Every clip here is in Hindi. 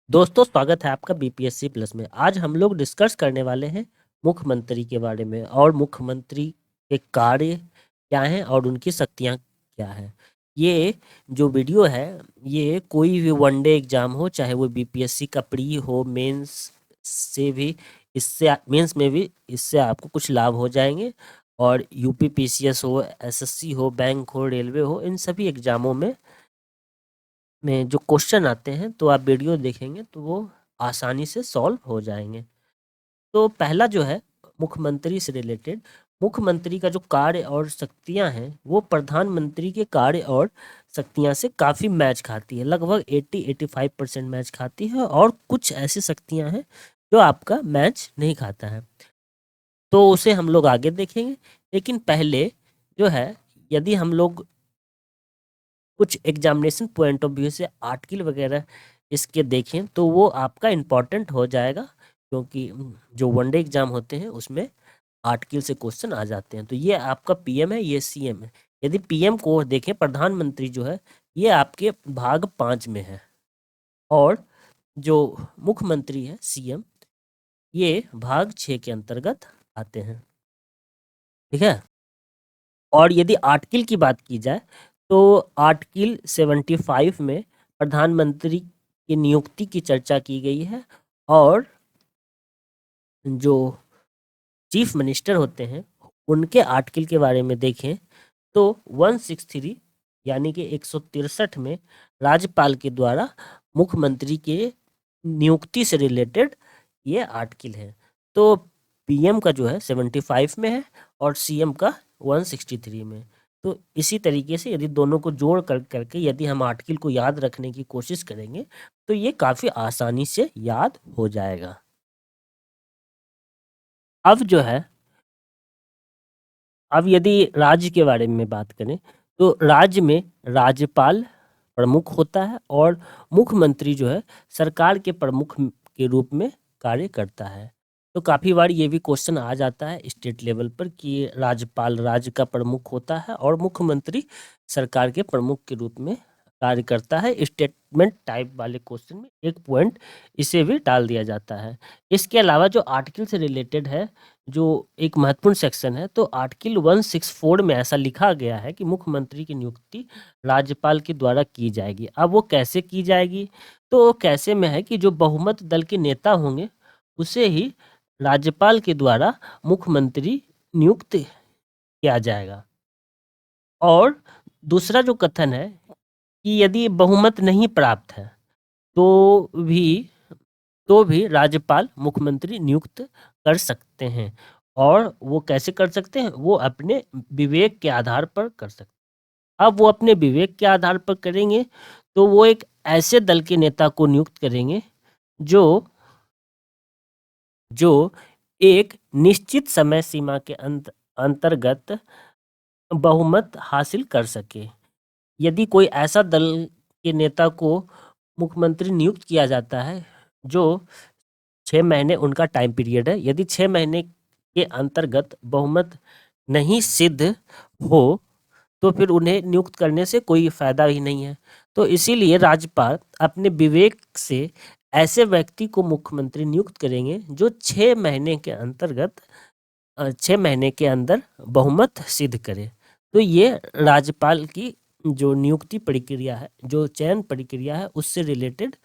दोस्तों स्वागत है आपका बीपीएससी प्लस में। आज हम लोग डिस्कस करने वाले हैं मुख्यमंत्री के बारे में और मुख्यमंत्री के कार्य क्या हैं और उनकी शक्तियां क्या हैं। ये जो वीडियो है ये कोई भी वनडे एग्जाम हो, चाहे वो बीपीएससी का प्री हो, मेंस से भी इससे मेंस में भी इससे आपको कुछ लाभ हो जाएंगे। और यूपी पीसीएस हो, एसएससी हो, बैंक हो, रेलवे हो, इन सभी एग्जामों में जो क्वेश्चन आते हैं तो आप वीडियो देखेंगे तो वो आसानी से सॉल्व हो जाएंगे। तो पहला जो है मुख्यमंत्री से रिलेटेड, मुख्यमंत्री का जो कार्य और शक्तियां हैं वो प्रधानमंत्री के कार्य और शक्तियां से काफ़ी मैच खाती है, लगभग 80-85% मैच खाती है। और कुछ ऐसी शक्तियां हैं जो आपका मैच नहीं खाता है, तो उसे हम लोग आगे देखेंगे। लेकिन पहले जो है, यदि हम लोग कुछ एग्जामिनेशन पॉइंट ऑफ व्यू से आर्टिकल वगैरह इसके देखें तो वो आपका इम्पोर्टेंट हो जाएगा, क्योंकि जो वनडे एग्जाम होते हैं उसमें आर्टिकल से क्वेश्चन आ जाते हैं। तो ये आपका पीएम है, ये सीएम है। यदि पीएम को देखें, प्रधानमंत्री जो है ये आपके भाग 5 में है, और जो मुख्यमंत्री है सीएम ये भाग 6 के अंतर्गत आते हैं। ठीक है। और यदि आर्टिकल की बात की जाए तो आर्टिकल 75 में प्रधानमंत्री की नियुक्ति की चर्चा की गई है, और जो चीफ मिनिस्टर होते हैं उनके आर्टिकल के बारे में देखें तो 163 यानी कि 163 में राज्यपाल के द्वारा मुख्यमंत्री के नियुक्ति से रिलेटेड ये आर्टिकल है। तो पीएम का जो है 75 में है और सीएम का 163 में। तो इसी तरीके से यदि दोनों को जोड़ करके यदि हम आर्टिकल को याद रखने की कोशिश करेंगे तो ये काफ़ी आसानी से याद हो जाएगा। अब जो है, अब यदि राज्य के बारे में बात करें तो राज्य में राज्यपाल प्रमुख होता है और मुख्यमंत्री जो है सरकार के प्रमुख के रूप में कार्य करता है। तो काफ़ी बार ये भी क्वेश्चन आ जाता है स्टेट लेवल पर कि राज्यपाल राज्य का प्रमुख होता है और मुख्यमंत्री सरकार के प्रमुख के रूप में कार्य करता है। स्टेटमेंट टाइप वाले क्वेश्चन में एक पॉइंट इसे भी डाल दिया जाता है। इसके अलावा जो आर्टिकल से रिलेटेड है, जो एक महत्वपूर्ण सेक्शन है, तो आर्टिकल 164 में ऐसा लिखा गया है कि मुख्यमंत्री की नियुक्ति राज्यपाल के द्वारा की जाएगी। अब वो कैसे की जाएगी, तो कैसे में है कि जो बहुमत दल के नेता होंगे उसे ही राज्यपाल के द्वारा मुख्यमंत्री नियुक्त किया जाएगा। और दूसरा जो कथन है कि यदि बहुमत नहीं प्राप्त है तो भी राज्यपाल मुख्यमंत्री नियुक्त कर सकते हैं। और वो कैसे कर सकते हैं, वो अपने विवेक के आधार पर कर सकते हैं। अब वो अपने विवेक के आधार पर करेंगे तो वो एक ऐसे दल के नेता को नियुक्त करेंगे जो जो एक निश्चित समय सीमा के अंतर्गत बहुमत हासिल कर सके। यदि कोई ऐसा दल के नेता को मुख्यमंत्री नियुक्त किया जाता है जो 6 महीने उनका टाइम पीरियड है, यदि 6 महीने के अंतर्गत बहुमत नहीं सिद्ध हो तो फिर उन्हें नियुक्त करने से कोई फायदा ही नहीं है। तो इसीलिए राज्यपाल अपने विवेक से ऐसे व्यक्ति को मुख्यमंत्री नियुक्त करेंगे जो 6 महीने के अंतर्गत 6 महीने के अंदर बहुमत सिद्ध करे। तो ये राज्यपाल की जो नियुक्ति प्रक्रिया है, जो चयन प्रक्रिया है, उससे रिलेटेड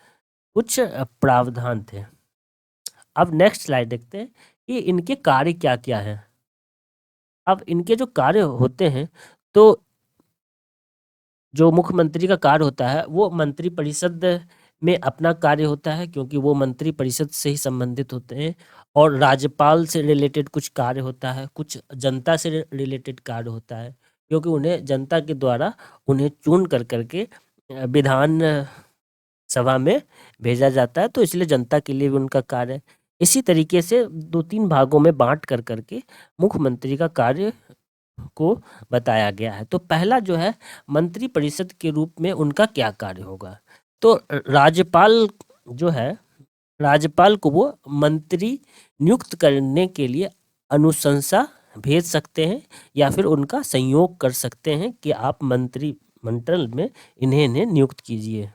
कुछ प्रावधान थे। अब नेक्स्ट स्लाइड देखते हैं कि इनके कार्य क्या क्या हैं। अब इनके जो कार्य होते हैं, तो जो मुख्यमंत्री का कार्य होता है वो मंत्री परिषद में अपना कार्य होता है, क्योंकि वो मंत्री परिषद से ही संबंधित होते हैं। और राज्यपाल से रिलेटेड कुछ कार्य होता है, कुछ जनता से रिलेटेड कार्य होता है, क्योंकि उन्हें जनता के द्वारा उन्हें चुन कर करके विधान सभा में भेजा जाता है, तो इसलिए जनता के लिए भी उनका कार्य है। इसी तरीके से 2-3 भागों में बांट कर करके मुख्यमंत्री का कार्य को बताया गया है। तो पहला जो है, मंत्री परिषद के रूप में उनका क्या कार्य होगा। तो राज्यपाल जो है, राज्यपाल को वो मंत्री नियुक्त करने के लिए अनुशंसा भेज सकते हैं या फिर उनका संयोग कर सकते हैं कि आप मंत्रिमंडल में इन्हें नियुक्त कीजिए।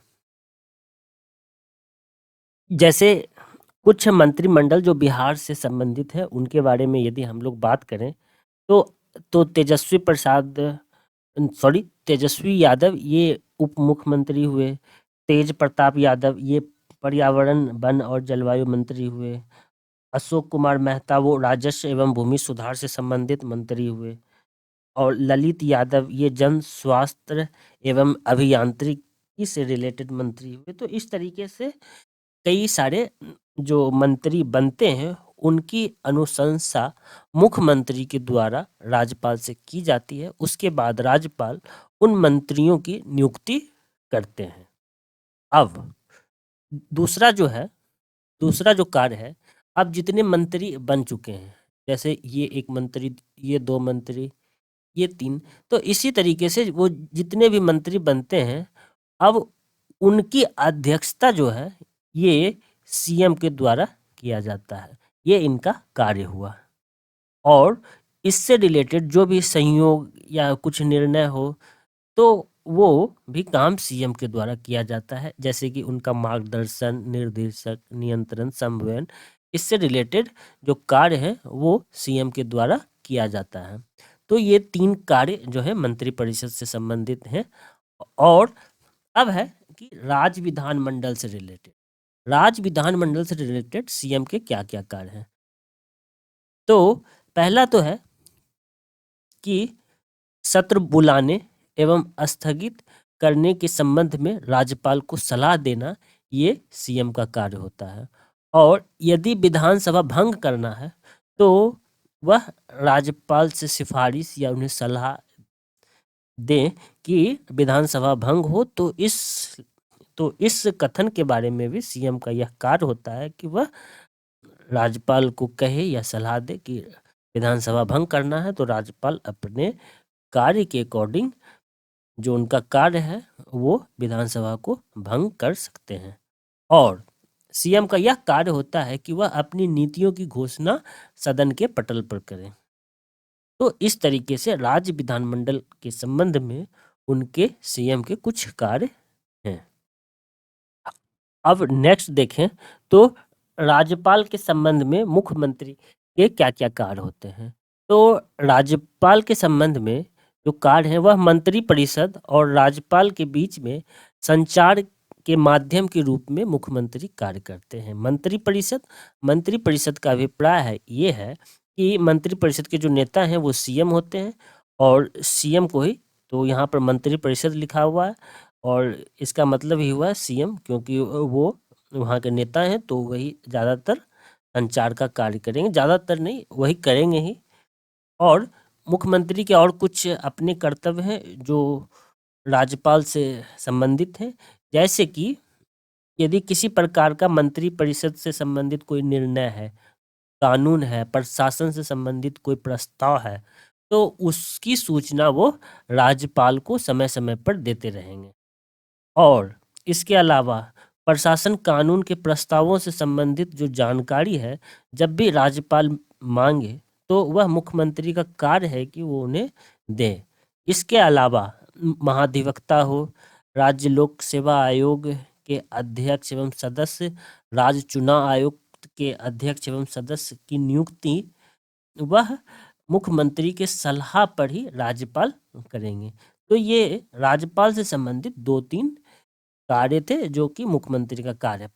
जैसे कुछ मंत्रिमंडल जो बिहार से संबंधित है उनके बारे में यदि हम लोग बात करें तो तेजस्वी प्रसाद, सॉरी, तेजस्वी यादव ये उप मुख्यमंत्री हुए। तेज प्रताप यादव ये पर्यावरण वन और जलवायु मंत्री हुए। अशोक कुमार मेहता वो राजस्व एवं भूमि सुधार से संबंधित मंत्री हुए। और ललित यादव ये जन स्वास्थ्य एवं अभियांत्रिकी से रिलेटेड मंत्री हुए। तो इस तरीके से कई सारे जो मंत्री बनते हैं उनकी अनुशंसा मुख्यमंत्री के द्वारा राज्यपाल से की जाती है। उसके बाद राज्यपाल उन मंत्रियों की नियुक्ति करते हैं। अब दूसरा जो है, दूसरा जो कार्य है, अब जितने मंत्री बन चुके हैं, जैसे ये एक मंत्री, ये दो मंत्री, ये तीन, तो इसी तरीके से वो जितने भी मंत्री बनते हैं अब उनकी अध्यक्षता जो है ये सीएम के द्वारा किया जाता है। ये इनका कार्य हुआ। और इससे रिलेटेड जो भी संयोग या कुछ निर्णय हो तो वो भी काम सीएम के द्वारा किया जाता है, जैसे कि उनका मार्गदर्शन, निर्देशक, नियंत्रण, समन्वयन, इससे रिलेटेड जो कार्य है वो सीएम के द्वारा किया जाता है। तो ये तीन कार्य जो है मंत्रिपरिषद से संबंधित हैं। और अब है कि राज्य विधानमंडल से रिलेटेड, राज्य विधानमंडल से रिलेटेड सीएम के क्या क्या कार्य हैं। तो पहला तो है कि सत्र बुलाने एवं स्थगित करने के संबंध में राज्यपाल को सलाह देना, ये सीएम का कार्य होता है। और यदि विधानसभा भंग करना है तो वह राज्यपाल से सिफारिश या उन्हें सलाह दें कि विधानसभा भंग हो, तो इस कथन के बारे में भी सीएम का यह कार्य होता है कि वह राज्यपाल को कहे या सलाह दे कि विधानसभा भंग करना है, तो राज्यपाल अपने कार्य के अकॉर्डिंग जो उनका कार्य है वो विधानसभा को भंग कर सकते हैं। और सीएम का यह कार्य होता है कि वह अपनी नीतियों की घोषणा सदन के पटल पर करें। तो इस तरीके से राज्य विधानमंडल के संबंध में उनके सीएम के कुछ कार्य हैं। अब नेक्स्ट देखें तो राज्यपाल के संबंध में मुख्यमंत्री के क्या क्या कार्य होते हैं। तो राज्यपाल के संबंध में जो कार्य है वह मंत्रिपरिषद और राज्यपाल के बीच में संचार के माध्यम के रूप में मुख्यमंत्री कार्य करते हैं। मंत्रिपरिषद का अभिप्राय है ये है कि मंत्रिपरिषद के जो नेता हैं वो सीएम होते हैं और सीएम को ही, तो यहाँ पर मंत्रिपरिषद लिखा हुआ है और इसका मतलब ही हुआ सीएम, क्योंकि वो वहाँ के नेता हैं तो वही ज़्यादातर संचार का कार्य करेंगे, ज़्यादातर नहीं वही करेंगे ही। और मुख्यमंत्री के और कुछ अपने कर्तव्य हैं जो राज्यपाल से संबंधित हैं, जैसे कि यदि किसी प्रकार का मंत्रिपरिषद से संबंधित कोई निर्णय है, कानून है, प्रशासन से संबंधित कोई प्रस्ताव है, तो उसकी सूचना वो राज्यपाल को समय समय पर देते रहेंगे। और इसके अलावा प्रशासन कानून के प्रस्तावों से संबंधित जो जानकारी है जब भी राज्यपाल मांगे तो वह मुख्यमंत्री का कार्य है कि वो उन्हें दे। इसके अलावा महाधिवक्ता हो, राज्य लोक सेवा आयोग के अध्यक्ष एवं सदस्य, राज्य चुनाव आयोग के अध्यक्ष एवं सदस्य की नियुक्ति वह मुख्यमंत्री के सलाह पर ही राज्यपाल करेंगे। तो ये राज्यपाल से संबंधित दो तीन कार्य थे जो कि मुख्यमंत्री का कार्य है।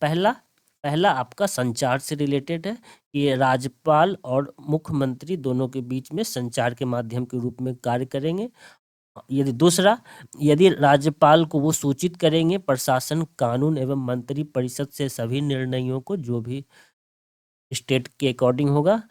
पहला आपका संचार से रिलेटेड है कि राज्यपाल और मुख्यमंत्री दोनों के बीच में संचार के माध्यम के रूप में कार्य करेंगे। यदि दूसरा, यदि राज्यपाल को वो सूचित करेंगे प्रशासन, कानून एवं मंत्री परिषद से सभी निर्णयों को जो भी स्टेट के अकॉर्डिंग होगा।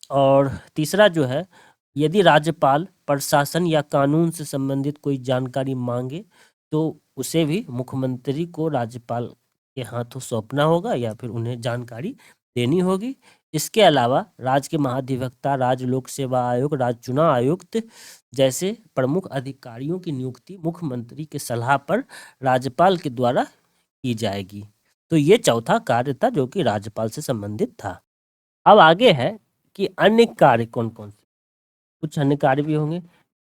और तीसरा जो है, यदि राज्यपाल प्रशासन या कानून से संबंधित कोई जानकारी मांगे तो उसे भी मुख्यमंत्री को राज्यपाल के हाथों सौंपना होगा या फिर उन्हें जानकारी देनी होगी। इसके अलावा राज्य के महाधिवक्ता, राज्य लोक सेवा आयोग, राज्य चुनाव आयुक्त जैसे प्रमुख अधिकारियों की नियुक्ति मुख्यमंत्री के सलाह पर राज्यपाल के द्वारा की जाएगी। तो ये चौथा कार्य था जो कि राज्यपाल से संबंधित था। अब आगे है कि अन्य कार्य कौन कौन से, कुछ अन्य कार्य भी होंगे,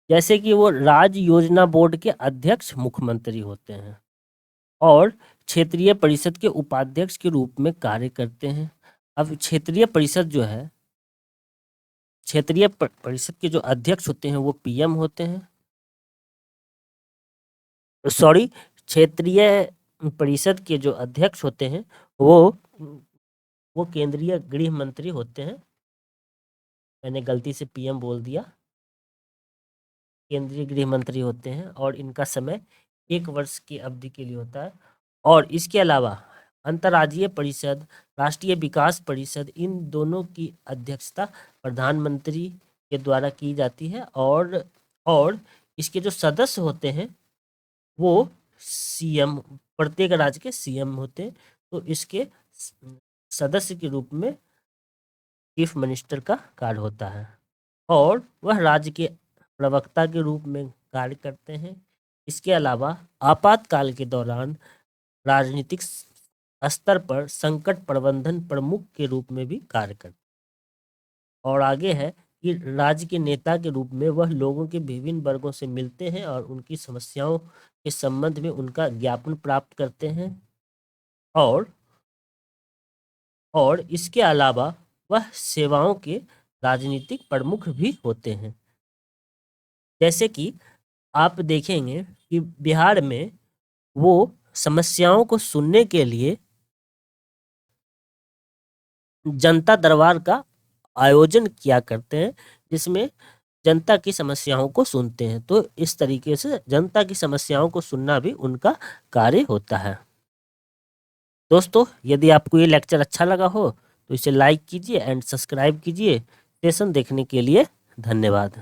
जैसे कि वो राज्य योजना बोर्ड के अध्यक्ष मुख्यमंत्री होते हैं और क्षेत्रीय परिषद के उपाध्यक्ष के रूप में कार्य करते हैं। अब क्षेत्रीय परिषद जो है, क्षेत्रीय परिषद के जो अध्यक्ष होते हैं वो पीएम होते हैं। सॉरी, क्षेत्रीय परिषद के जो अध्यक्ष होते हैं वो केंद्रीय गृह मंत्री होते हैं। मैंने गलती से पीएम बोल दिया, केंद्रीय गृह मंत्री होते हैं और इनका समय 1 वर्ष की अवधि के लिए होता है। और इसके अलावा अंतर्राज्यीय परिषद, राष्ट्रीय विकास परिषद, इन दोनों की अध्यक्षता प्रधानमंत्री के द्वारा की जाती है। और इसके जो सदस्य होते हैं वो सीएम, प्रत्येक राज्य के सीएम होते हैं। तो इसके सदस्य के रूप में चीफ मिनिस्टर का कार्य होता है और वह राज्य के प्रवक्ता के रूप में कार्य करते हैं। इसके अलावा आपातकाल के दौरान राजनीतिक स्तर पर संकट प्रबंधन प्रमुख के रूप में भी कार्य करते हैं। और आगे है कि राज्य के नेता के रूप में वह लोगों के विभिन्न वर्गों से मिलते हैं और उनकी समस्याओं के संबंध में उनका ज्ञापन प्राप्त करते हैं। और इसके अलावा वह सेवाओं के राजनीतिक प्रमुख भी होते हैं। जैसे कि आप देखेंगे कि बिहार में वो समस्याओं को सुनने के लिए जनता दरबार का आयोजन किया करते हैं, जिसमें जनता की समस्याओं को सुनते हैं। तो इस तरीके से जनता की समस्याओं को सुनना भी उनका कार्य होता है। दोस्तों, यदि आपको ये लेक्चर अच्छा लगा हो तो इसे लाइक कीजिए एंड सब्सक्राइब कीजिए। सेशन देखने के लिए धन्यवाद।